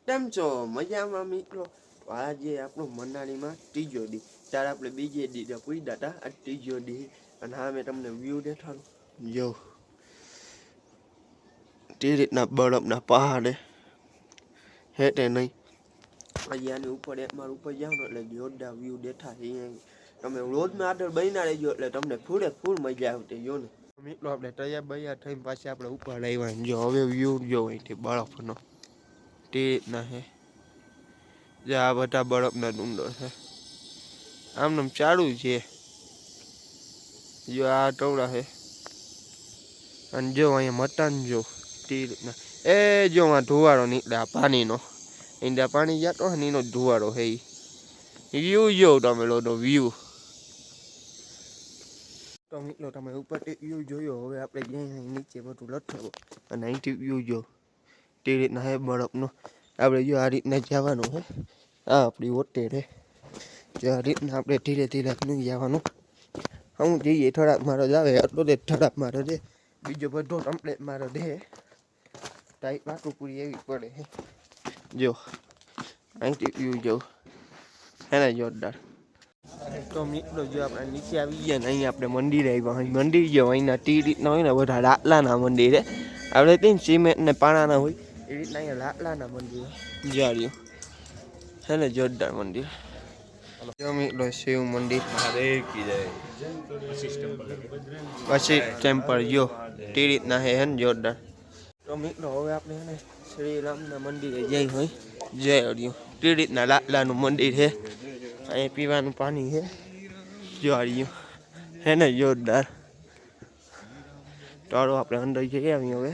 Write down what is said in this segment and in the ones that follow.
કેમ છો? મજામાં મિત્રો? આજે આપણો મનાલીમાં ત્રીજો દી. ત્યારે આપણે બીજે દી પૂછ્યા હતા, આ ત્રીજો દી. અને હા મેં તમને વ્યૂ દેખાડું. જો તે રીતના બરફના પહાડે હેઠે નહીં. હજી આની ઉપર એક માર ઉપર જાવ ને એટલે જોરદાર વ્યૂ દેખાય. તમે રોજમાં આગળ બન્યા રહેજો એટલે તમને ફૂલ મજા આવતી જો ને. મિત્રો આપણે તૈયાર બૈયાર થઈને પાછી આપણે ઉપર આવ્યા. જો હવે વ્યૂ જો અહીંથી બરફનો તે રીતના હે. જે આ બધા બરફના ડુંગર છે. આમ ચાલુ છે. જો આ ટોળા છે. અને જો અહીંયા મકાન જો તે રીતના. એ જો આ ધુવાડો નીકળે આ પાણીનો. ઈંડા પાણી જતો હોય ને એનો ધુવાડો છે. વ્યૂ જો તમે લો વ્યૂ. તો મિત્રો તમે ઉપરથી વ્યૂ જોયો. હવે આપણે જ્યાં નીચે બધું લઠેવો અને અહીંથી વ્યૂ જો તે રીતના હે બરફનો. આપણે જો આ રીતના જવાનું હે. આ આપણી હોટેલ હે. જો આ રીતના આપણે ધીરે ધીરે નહીં જવાનું. હું જઈએ થોડાક મારો જ આવે એટલો દે થોડાક મારો દે. બીજો બધો કમ્પ્લેટ મારો દે. ટાઈટ વાટું પૂરી એવી પડે હે. જો અહીંથી વ્યૂ જો હે ને જોરદાર. તો મિત્રો જો આપણે નીચે આવી ગયા ને અહીંયા આપણે મંદિર આવ્યા. મંદિર જો અહીંના ટી રીતના હોય ને બધા લાટલાના મંદિર હે. આપણે ત્યાં સિમેન્ટ ને પાણાના હોય એ રીતના અહીંયા લાટલાના મંદિર જ્યાં હે ને જોરદાર મંદિર. જો મિત્રો શિવ મંદિર પછી ટેમ્પલ જો તે રીતના હે ને જોરદાર. તો મિત્રો હવે આપણે હે ને શ્રી રામના મંદિરે જઈ હોય જય હરિયું તે રીતના લાટલાનું મંદિર છે. અહીંયા પીવાનું પાણી છે જો હરિયું હે ને જોરદાર. ચાલો આપણે અંદર જઈ આવીએ હવે.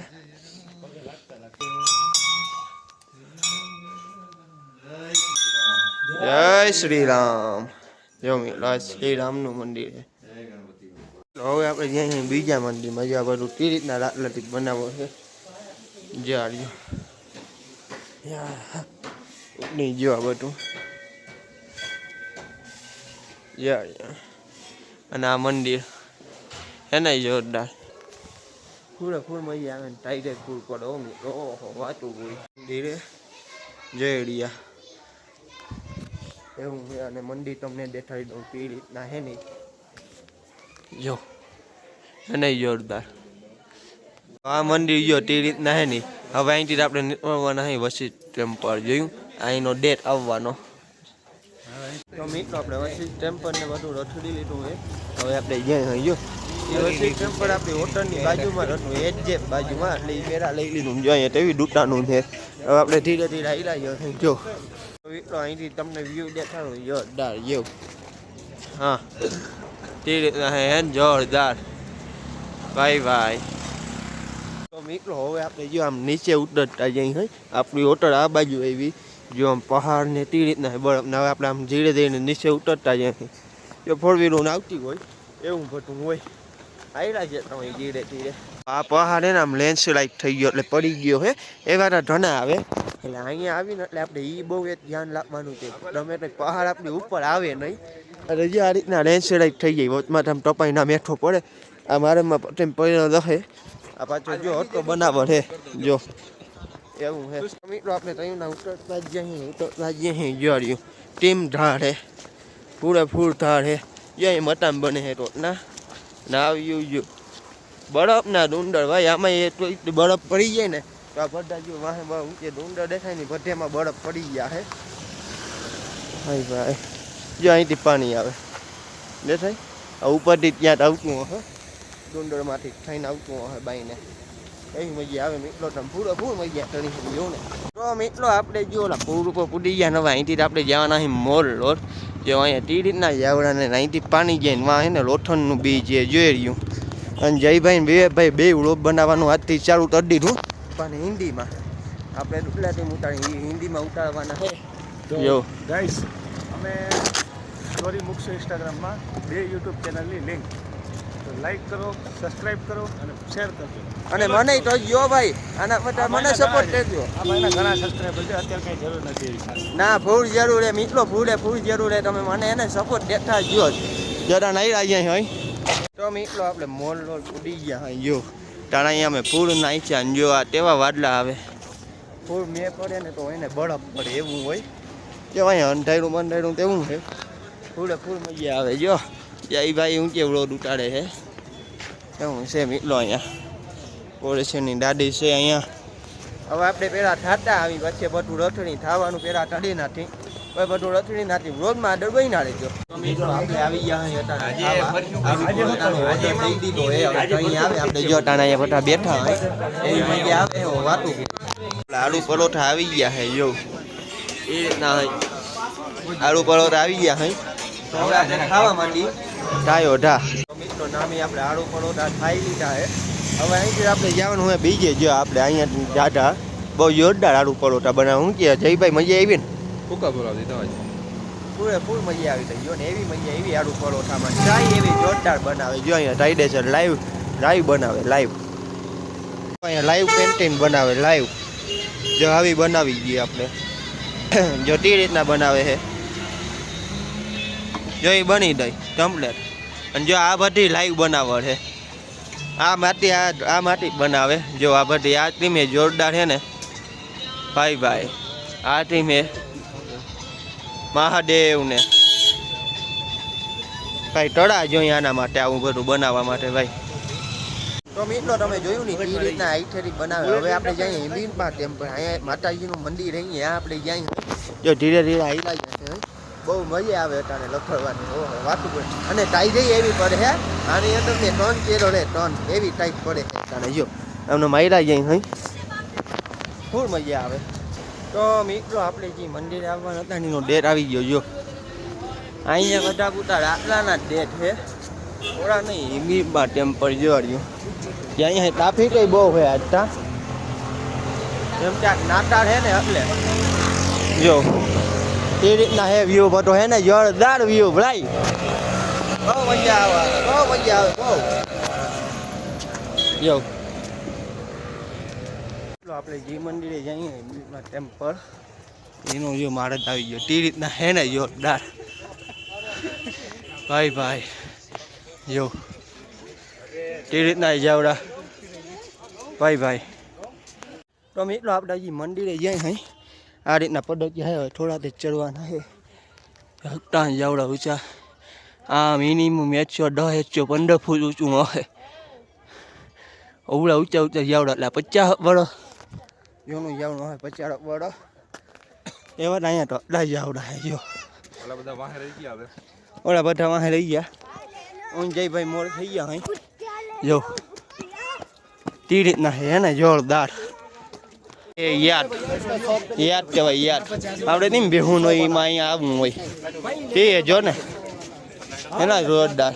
જય શ્રી રામ. જો મિત્રો શ્રી રામનું મંદિર છે. હવે આપણે જ્યાં બીજા મંદિરમાં જો આ બધું તે રીતના લાટલાથી બનાવો છે જો હરિયું નહીં જો આ બધું અને આ મંદિર હે ને જોરદાર. ફૂલ મજા આવે ને ટાઈડે ફૂલ પડે. ઓહો વાતું પૂરી ધીરે જયડિયા એવું છે. અને મંદિર તમને દેખાડી દઉં તે રીતના હે ને જો હે ને જોરદાર. આ મંદિર જો તે રીતના હે ને. હવે અહીંથી આપણે નીકળવાના હે વશિષ્ઠ ટેમ્પલ જોયું અહીંનો ડેટ આવવાનો. તો મિત્રો આપણે વશિષ્ઠ ટેમ્પલ ને બધું રખડી લીધું હોય. હવે આપણે જ્યાં જો એ વશિષ્ઠ ટેમ્પલ આપણી હોટલની બાજુમાં હતું એ જ બાજુમાં એટલે એ પેલા લઈ લીધું જો અહીંયા તેવી દુટાનું છે. હવે આપણે ધીરે ધીરે હાલ્યા જો મિત્રો અહીંથી તમને વ્યૂ દેખાડું જોરદાર જેવું. હા તે રીતના હે જોરદાર. ભાઈ તો મિત્રો હવે આપણે જો આમ નીચે ઉતરતા જઈ હોય આપણી હોટલ આ બાજુ આવી જો આમ પહાડ ને તે રીતના બરફ ને. હવે આપણે આમ ધીરે ધીરે નીચે ઉતરતા જાય. જો ફોર વ્હીલર આવતી હોય એવું બધું હોય આયલા છે તમે ધીરે ધીરે. આ પહાડ એને આમ લેન્ડસ્લાઇડ થઈ ગયો એટલે પડી ગયો હે એવા ઘણા આવે. એટલે અહીંયા આવીને એટલે આપણે એ બહુ એક ધ્યાન રાખવાનું છે ગમે તે પહાડ આપણી ઉપર આવે નહીં. એટલે જે આ રીતના લેન્ડસ્લાઇડ થઈ જાય વચમાં આમ ટપાઈ ના મેઠો પડે. આ મારેમાં પટેમ પડ્યો રહે. આ પાછો જો હતો બનાવટ હે જો એવું હે. મિત્રો આપણે તહીંના ઉતરતા જઈએ જોડ્યું ટીમ ઢાળ હે ફૂલ ઢાળ હે. જો અહીં મકાન બને હે રોડના ના આવ્યું જો બરફના ડુંગર ભાઈ. આમાં એટલો બરફ પડી જાય ને તો આ બધા જો વાહે ઊંચે ડુંગર દેખાય ને બધામાં બરફ પડી ગયા હે ભાઈ. જો અહીંથી પાણી આવે દેખાય આ ઉપરથી ત્યાં આવતું હશે ડુંગરમાંથી થઈને આવતું હશે બાઈને. એવી મજા આવે મિત્રો. તમે ફૂલ મજા કરી જો ને. તો મિત્રો આપણે જો ઓલા પૂર ઉપર પૂડી ગયા ને હવે અહીંથી આપણે જવાના અહીં મોલ રોડ જો અહીંયા તે રીતના જવડા ને અહીંથી પાણી જાય ને વાં હે ને લોથનનું બીજ જે જોઈ રહ્યું. અને જયભાઈ ને વિવેકભાઈ બે વ્લોગ બનાવવાનું આજથી ચાલુ કરી દીધું પણ હિન્દીમાં. આપણે ગુજરાતી ઉતારી હિન્દીમાં ઉતારવાના છે. જો ગાઈસ અમે સ્ટોરી મૂકશું ઇન્સ્ટાગ્રામમાં 2 યુટ્યુબ ચેનલની લિંક. તો લાઈક કરો, સબસ્ક્રાઇબ કરો અને શેર કરજો. અને મને તો જો ભાઈ આના માટે મને સપોર્ટ કરજો. આ ભાઈના ઘણા સબસ્ક્રાઇબર છે અત્યારે કઈ જરૂર નથી ખાસ. ના ફૂલ જરૂર હે મિત્રો ફૂલ જરૂર હે. તમે મને એને સપોર્ટ દેતા જો જરા નહીં આવ્યા હોય તો મિત્રો આપણે મોલ રોડ ઉડી ગયા હોય જો તારા અહીંયા અમે ફૂલ નાખ્યા જો આ તેવા વાદલા આવે ફૂલ મેં પડે ને તો એને બરફ પડે એવું હોય જો અહીંયા અંધારું બંધારું તેવું છે ફૂલે ફૂલ મજા આવે જો જય ભાઈ ઊંચે રોડ ઉતારે છે એવું છે મિત્રો અહીંયા પોલીસની દાદી છે અહીંયા હવે આપણે પહેલાં થતા આવી વચ્ચે બધું રથડી થવાનું પહેલાં ઠડી નાખી પછી બધું રથડી નાખી રોડમાં આગળ બની ના લેજો મિત્રો આપણે આવી ગયા આપણે જો ટાણા અહીંયા બધા બેઠા હોય એવી મજા આવે વાતું આલુ પરોઠા આવી ગયા છે જો એ રીતના હોય આલુ પરોઠા આવી ગયા હોય તો હવે આપણે ખાવા માંડી ઢાયો ઢા મિત્રો નામે આપણે આલુ પરોઠા ખાઈ લીધા છે હવે અહીંથી આપણે જવાનું હોય બીજે જો આપણે અહીંયા જાડા બહુ જોરદાર આલુ પરોઠા બનાવું શું કે જયભાઈ મજા આવી ને ફૂકા બોલાવતી તમારી ફૂલ મજા આવી થઈ જો ને એવી મજા એવી આલુ પરોઠામાં ચાય એવી જોરદાર બનાવે જો અહીંયા ટાઈડે છે લાઈવ બનાવે લાઈવ અહીંયા લાઈવ પેન્ટિંગ બનાવે લાઈવ જો આવી બનાવી ગઈ આપણે જો તે રીતના બનાવે છે જો એ બની દઈ કમ્પ્લેટ અને જો આ બધી લાઈવ બનાવે છે આ માટી બનાવે જો આ બધી આ ટીમે જોરદાર છે ને ભાઈ આ ટીમે મહાદેવ ને ભાઈ ટળા જોઈએ આના માટે આવું બધું બનાવવા માટે ભાઈ તો મિત્રો તમે જોયું ને એ રીતના આઈઠેરી બનાવે હવે આપણે જઈએ હિમીરમાં ટેમ્પલ અહીંયા માતાજીનું મંદિર અહીંયા આપણે જઈએ જો ધીરે ધીરે હાઈલા જશે બહુ મજા આવે અટાણે લખડવાની વાતું પડે અને ટાઈ જઈ એવી પડે હે આની અંદર મેં 3 કેરો રે 3 એવી ટાઈપ પડે અટાણે જો એમને માયરા જઈ હઈ ફૂલ મજા આવે તો મિત્રો આપણે જે મંદિરે આવવાના હતા એનો ડેટ આવી ગયો જો અહીંયા બધા પૂતા રાતલાના ડેટ છે થોડા નહીં હિમીરમાં ટેમ્પલ જોડ્યું ત્યાં અહીંયા ટ્રાફિક બહુ હોય આજતા એમ ત્યાં નાતાળ છે ને એટલે જો એ રીતના હે વ્યૂ બધો હે ને જોરદાર વ્યૂ ભાઈ બહુ મજા આવે બહુ જો આપણે જે મંદિરે જઈએ ટેમ્પલ એનો જો મારત આવી ગયો તે રીતના હે ને જોરદાર ભાઈ જો તે રીતના જાવડા ભાઈ તો મિત્રો આપણે હજી મંદિરે જઈએ હઈ આ રીતના પદ્ધતિ હે થોડા તે ચડવાના હે હકતા જાવડા ઊંચા આ મિનિમમ 10 15 ફૂટ ઊંચું હોય અવડા ઊંચા જાવડા એટલે 50 વર્ષ જોનું જાવડું હોય 50 વર્ષ એવા અહીંયા તો એટલા જાવડા હે જો ઓલા બધા વાહે રહી ગયા હવે ઓલા બધા વાહે રહી ગયા હું જયભાઈ મોડ થઈ ગયા હઈ જો તે રીતના હે ને જોરદાર એ યાદ કહેવાય યાદ આપણે નહીં બેહું હોય એમાં અહીંયા આવવું હોય તે જો ને એના જોરદાર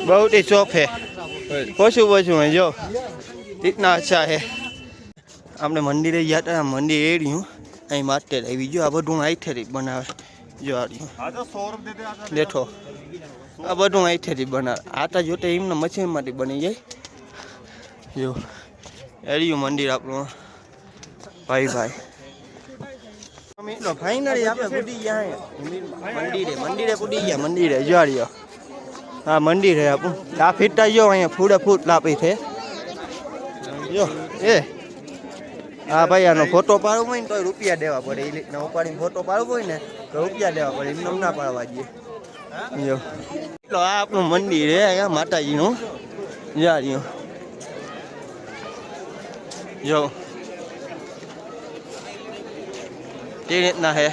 બહુ ટી ચોફ હે ઓછું હે જો ઇતના અચ્છા હે આપણે મંદિરે ગયા હતા મંદિર એ રહ્યું અહીં માટે આવી જો આ બધું આઈથેરી બનાવે જો આ રહ્યું બેઠો આ બધું આઈથેરી બનાવે આતા જોતે એમને મશીનમાંથી બની જાય જો એરિયું મંદિર આપણું ભાઈ મિત્રો ફાઇનલી આપણે પૂડી ગયા મંદિરે પૂડી ગયા મંદિરે જોડ્યો હા મંદિર હે આપણું આ ફીટા જો અહીંયા ફૂટ લાપી છે જો એ હા ભાઈ આનો ફોટો પાડવો હોય ને તો રૂપિયા દેવા પડે એ રીતના ઉપાડીને ફોટો પાડવો હોય ને તો રૂપિયા દેવા પડે એમને ના પાડવા જઈએ જો આ આપણું મંદિર હે અહીંયા માતાજીનું જાડ્યું જો તે રીતના હે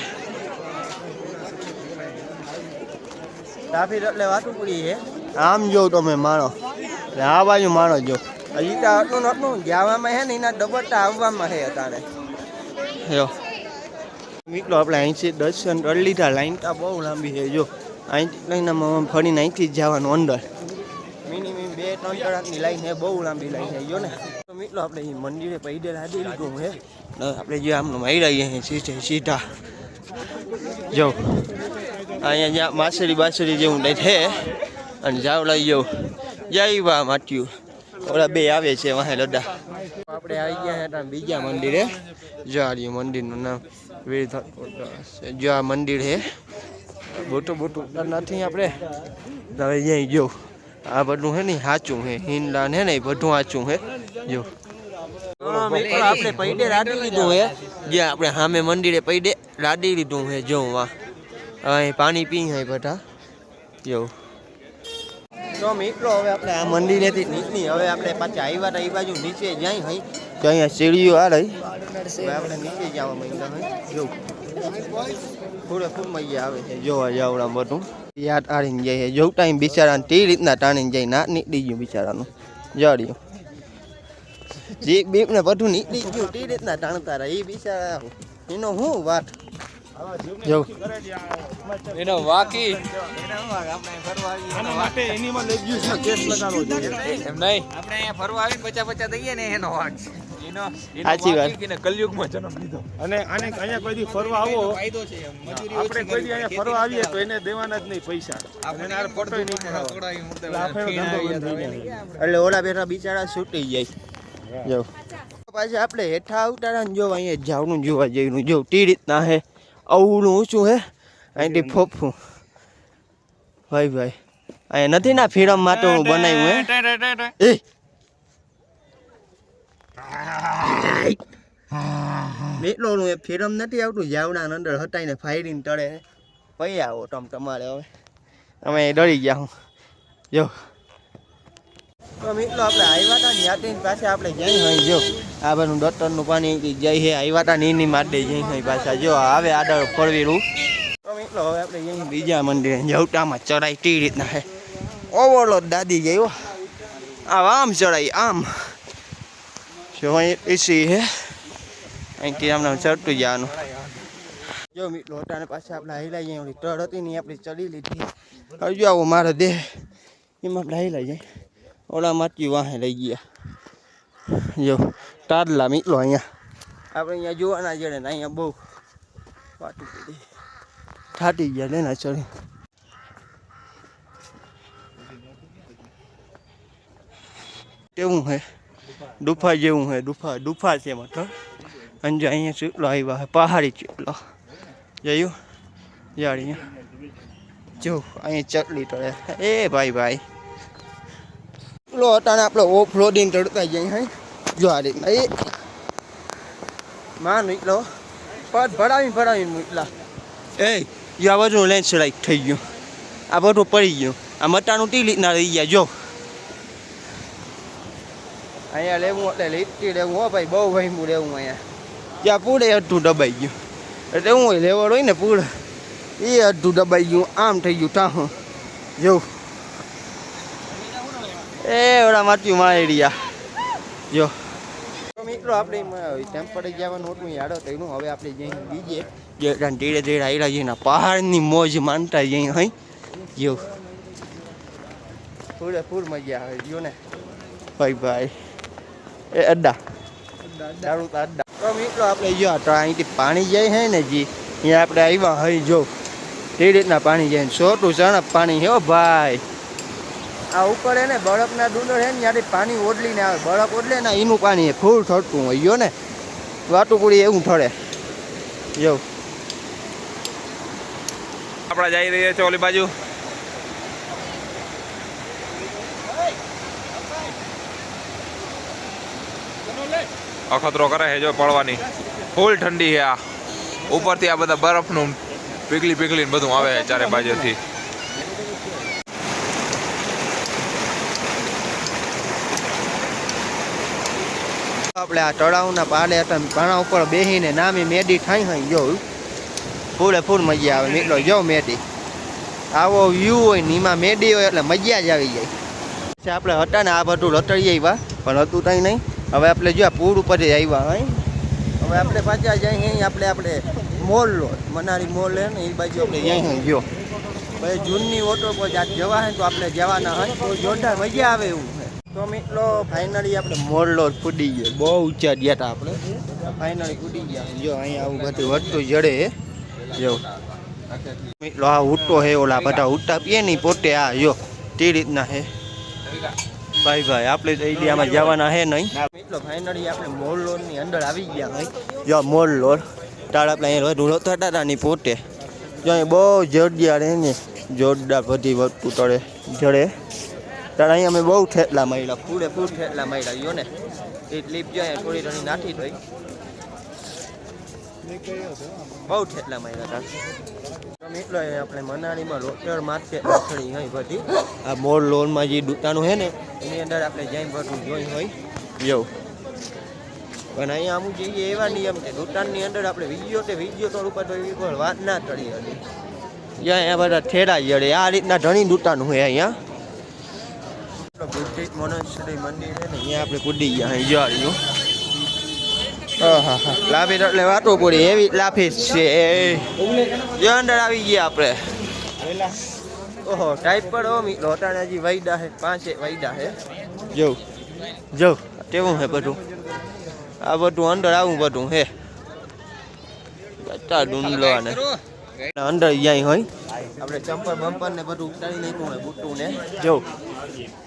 ટ્રાફિક એટલે વાતું પડી છે આમ જો તમે માણો આ બાજુ માણો જો હજી તો આટલું નહોતું જવામાં હે ને એના ડબલતા આવવામાં હે અત્યારે જો મિત્રો આપણે અહીંથી દર્શન કરી લીધા લાઈન તો બહુ લાંબી છે જો અહીંથી લઈને ફરીને અહીંથી જ જવાનું અંદર મિનિમમ 2-3 કલાકની લાઈન છે બહુ લાંબી લાઈન છે જો ને તો મિત્રો આપણે મંદિરે પૈદલ આડી લીધું છે આપણે જે આમનું મારી રહીએ છીએ સીધા જો અહીંયા જ્યાં માસરી જેવું લઈ છે અને જાવ લઈ જાઉં જય વા માટ્યું ઓલા બે આવે છે વાહે લડા આપણે આવી ગયા હતા બીજા મંદિરે જો આ મંદિરનું નામ જો આ મંદિર છે બોટું નથી આપણે હવે જ્યાં જો આ બધું હે ને સાચું હે હિન્દલાન હે ને એ બધું સાચું હે જો આપણે પૈડે રાડી લીધું હે, જે આપણે સામે મંદિરે પૈડે રાડી લીધું હે. જો વાહ અહીં પાણી પી હે બધા એવું. તો મિત્રો હવે આપણે આ મંદિરેથી નીકળી, હવે આપણે પાછા આવ્યા હતા એ બાજુ નીચે જાય હઈ, તો અહીંયા સીડીઓ આ રહી, હવે આપણે નીચે જવા માંડ્યા હઈ. જો પૂરે ફૂલ મજા આવે છે જોવા જાવડા બધું યાદ આડીને જાય. જો ટાઈમ બિચારાને તે રીતના તાણીને જાય, ના નીકળી ગયું બિચારાનું જડ્યું. જીપ બીપ ને બધું નીકળી ગયું તે રીતના તાણતા રહ્યા એ બિચારા. એનો શું વાત જો એનો વાકી આના માટે એનીમલ એબ્યુઝનો કેસ લગાડવો જોઈએ. એમ નહીં, આપણે અહીંયા ફરવા આવીને પચા દઈએ ને એનો વાક છે. સાચી વાત. કલયુગમાં જન્મ લીધો. અને આને અહીંયા કોઈ દી ફરવા આવો, આપણે કોઈ દી અહીંયા ફરવા આવીએ તો એને દેવાના જ નહીં પૈસા. એને આ ફોટો નહીં કરાવો. એટલે આપણો ધંધો બંધ થઈ જાય. એટલે ઓલા બેઠા બિચારા છૂટી જાય. જો પાછા આપણે હેઠા આવતા ને જો અહીંયા જાવનું જોવા જઈનું જો તે રીતના હે. અવળું ઊંચું હે અહીંથી ફોફું ભાઈ ભાઈ. અહીંયા નથી ના ફિલ્મ માટે હું બનાવ્યું હે. એટલોનું એ ફિલ્મ નથી આવતું જાવડા અંદર હટાઈને ફાયરિંગ તળે પૈ આવો તમારે. હવે અમે ડરી ગયા હું જો. તો મિત્રો આપણે આવ્યા હતા ને યાત્રીની પાસે આપણે જઈ હોય જો આ બધું ડોક્ટરનું પાણી જઈ હે આવ્યા હતા ને એની માટે જઈ હોય પાછા જો આવે આડળ ફરવીરું. તો મિત્રો હવે આપણે જઈ બીજા મંદિરે જવટામાં ચડાઈ તે રીતના હે. ઓવરલો દાદી ગઈ આમ ચડાઈ આમ જો અહીં એસી હે અહીંથી આમને ચડતું જવાનું. જો મિત્રો હટાને પાછા આપણે હિલાઈ જાય ઓલી તળ હતી ને આપણી ચડી લીધી. હજુ આવો મારો દેહ એમાં આપણે હિલાઈ જાય. ઓલા માટી વાહે લઈ ગયા જો તાડલા મિત્રો અહીંયા આપણે અહીંયા જોવાના જડે ને અહીંયા બહુ પાટું પડી થાટી ગયા લેના ચડી. કેવું હે ડુફા જેવું હે. ડુફા છે મતલબ અંજો અહીંયા ચૂટલો આવ્યા હે પહાડી ચૂટલો જોયું જાડી જો અહીંયા ચટલી તળે એ ભાઈ લો અટાણે આપણે ઓફ રોડિંગ ચડતા જઈએ હે જો આ રીતના એ માં નીકળો પદ ભરાવીને નીકળા. એ જો આ બધું લેન્ડસ્લાઇડ થઈ ગયું, આ બધું પડી ગયું, આ મટાનું ટી રીતના રહી ગયા. જો અહીંયા લેવું એટલે લીટી લેવું હો ભાઈ, બહુ વહીમું લેવું અહીંયા. ત્યાં પૂરે અડધું દબાઈ ગયું એટલે હું હોય લેવડ હોય ને પૂરે એ અડધું દબાઈ ગયું આમ થઈ ગયું ટાહું જો. એ ઓલા માટ્યું મારી રહ્યા જો. મિત્રો આપણે ટેમ્પરે જવાનું હતું યાડો તો એનું હવે આપણે જઈને બીજે જે ધીરે ધીરે આવેલા જઈને પહાડની મોજ માનતા જઈ અહીં જો પૂરેપૂર મજા આવે જો ને ભાઈ. એ અડ્ડા દારૂ તો અડ્ડા. તો મિત્રો આપણે જો તો અહીંથી પાણી જાય છે ને જી અહીંયા આપણે આવ્યા હોય જો તે રીતના પાણી જાય છોટું ચણપ પાણી હે ભાઈ. આ ઉપર એને બરફના ડુંગર છે ને ત્યાંથી પાણી ઓડલીને આવે, બરફ ઓડલે ને એનું પાણી ફૂલ ઠરતું હોય ગયો ને વાટુકુડી એવું ઠરે જો. આપણા જઈ રહ્યા છે ઓલી બાજુ. અખતરો કરે છે જો પડવાની, ફૂલ ઠંડી છે. આ ઉપરથી આ બધા બરફનું પીગલી બધું આવે છે ચારે બાજુથી. આપણે આ તળાવના પાડે હતા પાણા ઉપર બેસીને નામી મેડી થાય હોય જો ફૂલ મજા આવે મિત્રો. જો મેડી આવો વ્યૂ હોય ને એમાં મેડી હોય એટલે મજા જ આવી જાય. આપણે હતા ને આ બધું રતડી આવ્યા પણ હતું કંઈ નહીં. હવે આપણે જો પૂર ઉપર આવ્યા હોય. હવે આપણે પાછા જઈએ આપણે મોલ લો મનાલી મોલ હે ને એ બાજુ આપણે જઈએ જો ભાઈ જૂનની ઓટો પર જવા હે તો આપણે જવાના હોય તો જોરદાર મજા આવે એવું છે. તો મિત્રો ફાઇનલી આપણે મોલ લો ફૂટી ગયો, બહુ ઊંચા ગયા હતા આપણે ફાઇનલી ફૂટી ગયા. જો અહીંયા આવું બધું વધતું જડે જો મિત્રો આ ઉઠતો હે ઓલા બધા ઉઠતા પીએ નહીં પોતે આ જો તે રીતના હે ભાઈ. આપણે તો એરિયામાં જવાના હે નહીં મિત્રો. ફાઇનલી આપણે મોલ લોડની અંદર આવી ગયા હોય જો મોલ લોડ તાર આપણે અહીંયા ધૂળો થતા હતા ની પોતે જો અહીં બહુ જોરદાર હે ને જોરદાર બધી વસ્તુ તળે જડે તાર અહીંયા અમે બહુ ઠેટલા મળ્યા પૂરેપૂર ઠેટલા મળ્યા જો ને એ ક્લિપ જો અહીંયા થોડી ઘણી નાખી દઈ. બહુ ઠેટલા માર્યા હતા મિત્રો. આપણે મનાલીમાં રોટર માર્કેટ રાખડી હોય બધી આ મોર લોનમાં જે દુકાનો છે ને એની અંદર આપણે જઈને બધું જોઈ હોય જેવું. પણ અહીંયા અમુક જઈએ એવા નિયમ છે દુકાનની અંદર આપણે વિડીયો તો ઉપર તો એવી કોઈ વાત ના કરી હતી. જ્યાં અહીંયા બધા ઠેરા જડે આ રીતના ઘણી દુકાનો હોય અહીંયા. બુદ્ધિસ્ટ મોનેસ્ટ્રી મંદિર છે ને અહીંયા આપણે કૂદી ગયા અહીં જોયું. હા લાફી એટલે વાતો પડી એવી લાફી છે જો અંદર આવી ગયા આપણે. ઓહો ટાઈપ પર હો મિત્રો અટાણે હજી વાયદા છે 5 વાયદા છે. જો કેવું છે બધું આ બધું અંદર આવું બધું હે ડુંડલો ને અંદર જાય હોય આપણે ચંપલ બમ્પર ને બધું ઉતારી નાખ્યું હોય બુટ્ટું ને જો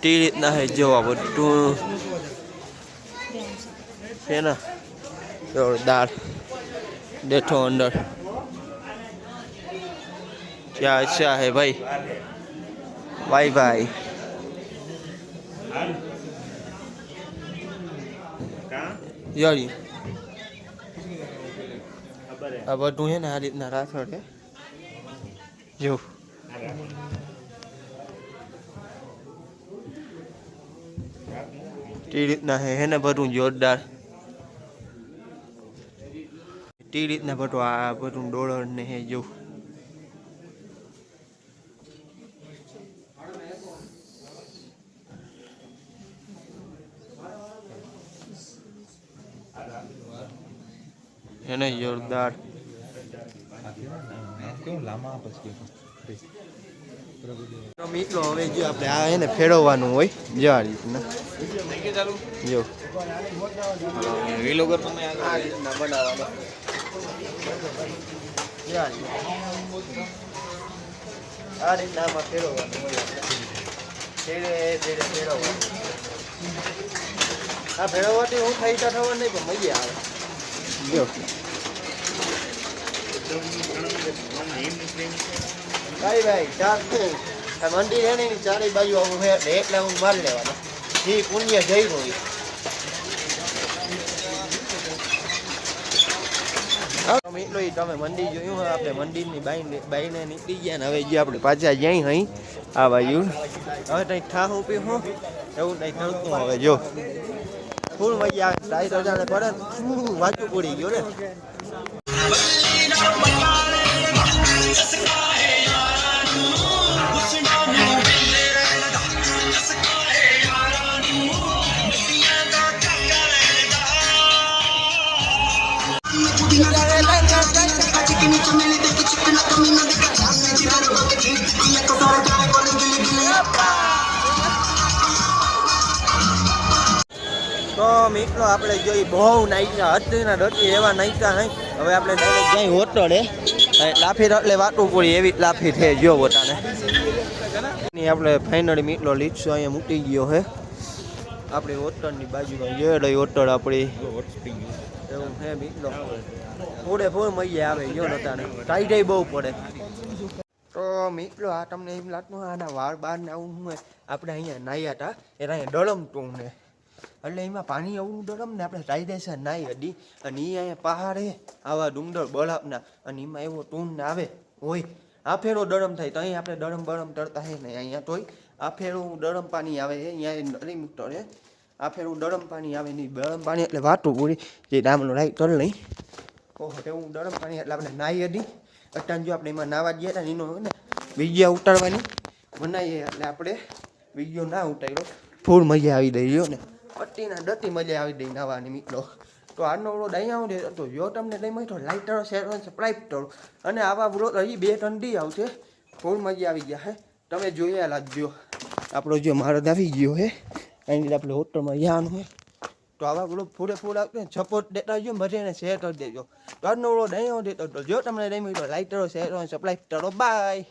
તે રીતના હે જો આ બધું છે ને જોરદાર બેઠો અંદર क्या अच्छा है भाई बाय बाय यारी આ બધું છે ને આ રીતના રાખડ છે જો તે રીતના હે ને બધું જોરદાર તે રીતના બધું આ બધું ડોલર ને હે જો એને જોરદાર મિત્રો હવે જો આપણે આ એને ફેરવવાનું હોય જો આ રીતના જો વિલોગર તમે આ રીતના બનાવવાનો આ રીતના આમાં ફેરવવાનું હોય ધીરે ધીરે ફેરવવાનું. આ ફેરવવાથી હું થઈ થવા નહીં પણ મજા આવે જો ભાઈ ચાર મંદિર છે ને એની ચારે બાજુ આવું છે એટલે હું માર લેવાનો જે પુણ્ય જઈ હોય. મિત્રો તમે મંદિર જોયું હોય આપણે મંદિરની બાઈને નીકળી ગયા ને હવે જે આપણે પાછા જઈ અહીં આ બાજુ હવે કંઈક ઠાહું પીવું એવું કંઈક કરતું હવે જો ફૂલ મજા આવે ટાઈટ હજાર પડે વાંચું પડી ગયો ને. તો મિત્રો આપણે જોઈ બહુ નાખ્યા હતીના ડટી એવા નાખ્યા હે હવે આપણે ડાયરેક્ટ જઈ હોટલે લાફી એટલે વાટું પડી એવી લાફી છે જો હોટાને આપણે ફાઇનલી મિત્રો લીધો અહીંયા મૂકી ગયો હે આપણી હોટલની બાજુમાં જે રહી હોટલ આપણી એવું હે મિત્રો ફૂડે ફૂડ મજા આવે જો નતાને ટાઈટ બહુ પડે. તો મિત્રો આ તમને એમ લાગતું આના વાળ બાર ને આવું હોય આપણે અહીંયા નાહ્યા હતા એટલે અહીંયા ડળમતું ને એટલે એમાં પાણી આવું ડરમ ને આપણે કાયદેસર નાહી હડી અને એ અહીંયા પહાડે આવા ડુંગર બળાપના અને એમાં એવો ટૂન આવે હોય આ ફેરો ડરમ થાય તો અહીં આપણે ડરમ બરમ તરતા હે ને અહીંયા તોય આ ફેરું ડરમ પાણી આવે છે અહીંયા નદી મૂકતો રહે આ ફેરું ડરમ પાણી આવે નહીં ગરમ પાણી એટલે વાટું પૂરી જે ડામનો રાઈ તર નહીં ઓહો એવું ડરમ પાણી એટલે આપણે નાહી હડી અત્યારે જો આપણે એમાં નાવા ગયા હતા ને એનો ને વિડીયો ઉતારવાની બનાવીએ એટલે આપણે વિડીયો ના ઉતાર્યો ફૂલ મજા આવી દઈ ગયો ને પટ્ટીના ડટી મજા આવી દઈ નાવાની મિત્રો. તો આજનો વ્લોગ અહીંયા આવડે તો જો તમને નહીં મળે તો લાઈક કરો શેર કરો સબસ્ક્રાઈબ કરો અને આવા વ્લોગ હજી 2-3 દી આવશે ફૂલ મજા આવી ગયા હે તમે જોયા લાગજો. આપણો જો મારો આવી ગયો હે અહીં આપણે હોટલમાં જવાનું હે તો આવા વ્લોગ પૂરેપૂર આવશે સપોર્ટ દેતા જો બધાને શેર કરી દેજો. તો આજનો વ્લોગ અહીંયા આવડે તો જો તમને નહીં મળે તો લાઈક કરો શેર કરો સબસ્ક્રાઈબ કરો બાય.